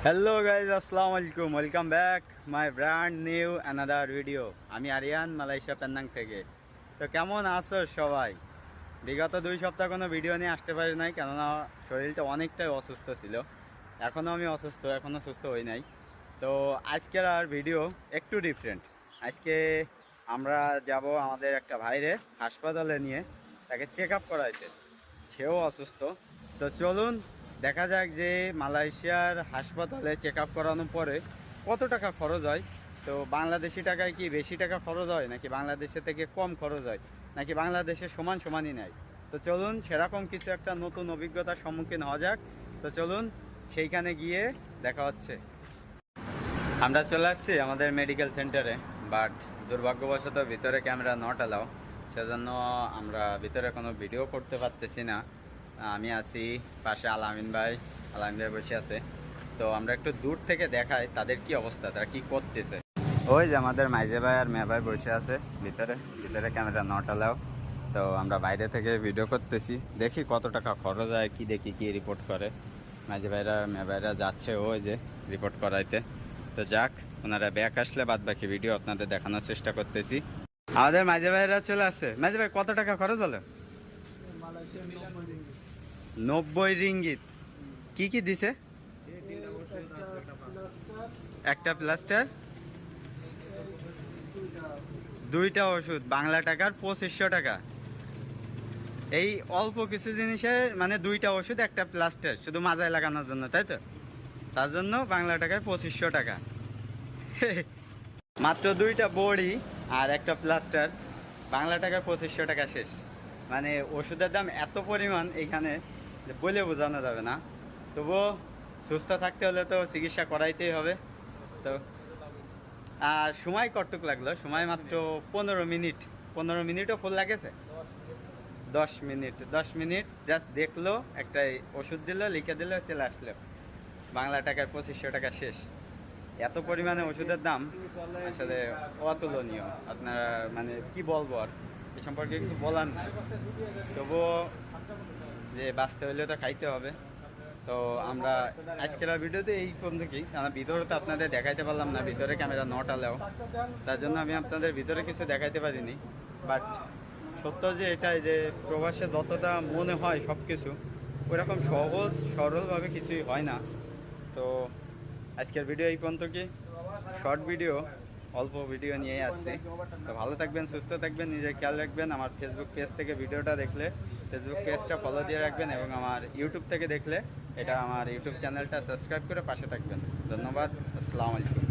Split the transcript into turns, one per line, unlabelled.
Hello guys, আসসালামু আলাইকুম। Welcome back my brand new another video. আমি আরিয়ান, মালয়েশিয়া পেনাং থেকে। তো কেমন আছো সবাই? বিগত 2 সপ্তাহ কোনো ভিডিও নিয়ে আসতে পারি নাই, কেননা শরীরটা অনেকটাই অসুস্থ ছিল। এখনও আমি অসুস্থ, এখনও সুস্থ হই নাই। তো আজকের আর ভিডিও একটু ডিফারেন্ট। আজকে আমরা যাব আমাদের একটা ভাইরে হাসপাতালে নিয়ে, তাকে চেক আপ করাইতে। সেও অসুস্থ। তো চলুন দেখা যাক যে মালয়েশিয়ার হাসপাতালে চেক আপ করানোর পরে কত টাকা খরচ হয়। তো বাংলাদেশি টাকায় কি বেশি টাকা খরচ হয়, নাকি বাংলাদেশে থেকে কম খরচ হয়, নাকি বাংলাদেশে সমান সমানই নেয়। তো চলুন সেরকম কিছু একটা নতুন অভিজ্ঞতার সম্মুখীন হওয়া যাক। তো চলুন সেইখানে গিয়ে দেখা হচ্ছে। আমরা চলে আসছি আমাদের মেডিকেল সেন্টারে, বাট দুর্ভাগ্যবশত ভিতরে ক্যামেরা নট অ্যালাউ, সেজন্য আমরা ভিতরে কোনো ভিডিও করতে পারতেছি না। আমি আছি পাশে আলামিন ভাই বসে আছে। তো আমরা একটু দূর থেকে দেখাই তাদের কি অবস্থা, তারা কি করতেছে। ওই যে আমাদের মাইজে ভাই আর মেয়ে ভাই বসে আছে ভিতরে, ভিতরে ক্যামেরা নট অ্যালাউ। তো আমরা বাইরে থেকে ভিডিও করতেছি, দেখি কত টাকা খরচ হয়, কি দেখি কি রিপোর্ট করে। মাইজে ভাইরা মেয়ে ভাইরা যাচ্ছে ওই যে রিপোর্ট করাইতে। তো যাক, ওনারা ব্যাক আসলে বাদ বাকি ভিডিও আপনাদের দেখানোর চেষ্টা করতেছি। আমাদের মাঝে ভাইরা চলে আসছে। মাঝে ভাই কত টাকা খরচ হলো? 90 রিঙ্গিত। কি কি দিছে? একটা প্লাস্টার, 2টা ওষুধ, বাংলা টাকার 2500 টাকা। এই অল্প কিছু জিনিসের মানে 2টা ওষুধ, একটা প্লাস্টার, শুধু মাজায় লাগানোর জন্য, তাই তো? তার জন্য বাংলা টাকায় 2500 টাকা। মাত্র 2টা বড়ি আর একটা প্লাস্টার, বাংলা টাকায় 2500 টাকা শেষ। মানে ওষুধের দাম এত পরিমাণ এখানে যে বলে বোঝানো যাবে না। তবুও সুস্থ থাকতে হলে তো চিকিৎসা করাইতেই হবে। তো আর সময় কতটুক লাগলো? সময় মাত্র 15 মিনিট। 15 মিনিটও ফুল লাগেছে। 10 মিনিট, 10 মিনিট জাস্ট দেখলো, একটা ওষুধ দিল, লিখে দিল, চলে আসলো। বাংলা টাকায় 2500 টাকা শেষ। এত পরিমাণে ওষুধের দাম আসলে অতুলনীয়। আপনারা মানে কি বলবো, আর এ সম্পর্কে কিছু বলার নাই। তবুও যে বাঁচতে হইলে তো খাইতে হবে। তো আমরা আজকের ভিডিওতে এই পর্যন্ত কি, কারণ ভিতরে তো আপনাদের দেখাইতে পারলাম না, ভিতরে ক্যামেরা নট অ্যালাউ, তার জন্য আমি আপনাদের ভিতরে কিছু দেখাইতে পারিনি। বাট সত্য যে এটাই যে প্রবাসে যতটা মনে হয় সব কিছু ওইরকম সহজ সরলভাবে কিছুই হয় না। তো আজকের ভিডিও এই পর্যন্ত কি, শর্ট ভিডিও, অল্প ভিডিও নিয়েই আসছি। তো ভালো থাকবেন, সুস্থ থাকবেন, নিজের খেয়াল রাখবেন। আমার ফেসবুক পেজ থেকে ভিডিওটা দেখলে ফেসবুক পেজটা ফলো দিয়ে রাখবেন, এবং আমার ইউটিউব থেকে দেখলে এটা আমার ইউটিউব চ্যানেলটা সাবস্ক্রাইব করে পাশে থাকবেন। ধন্যবাদ। আসসালামু আলাইকুম।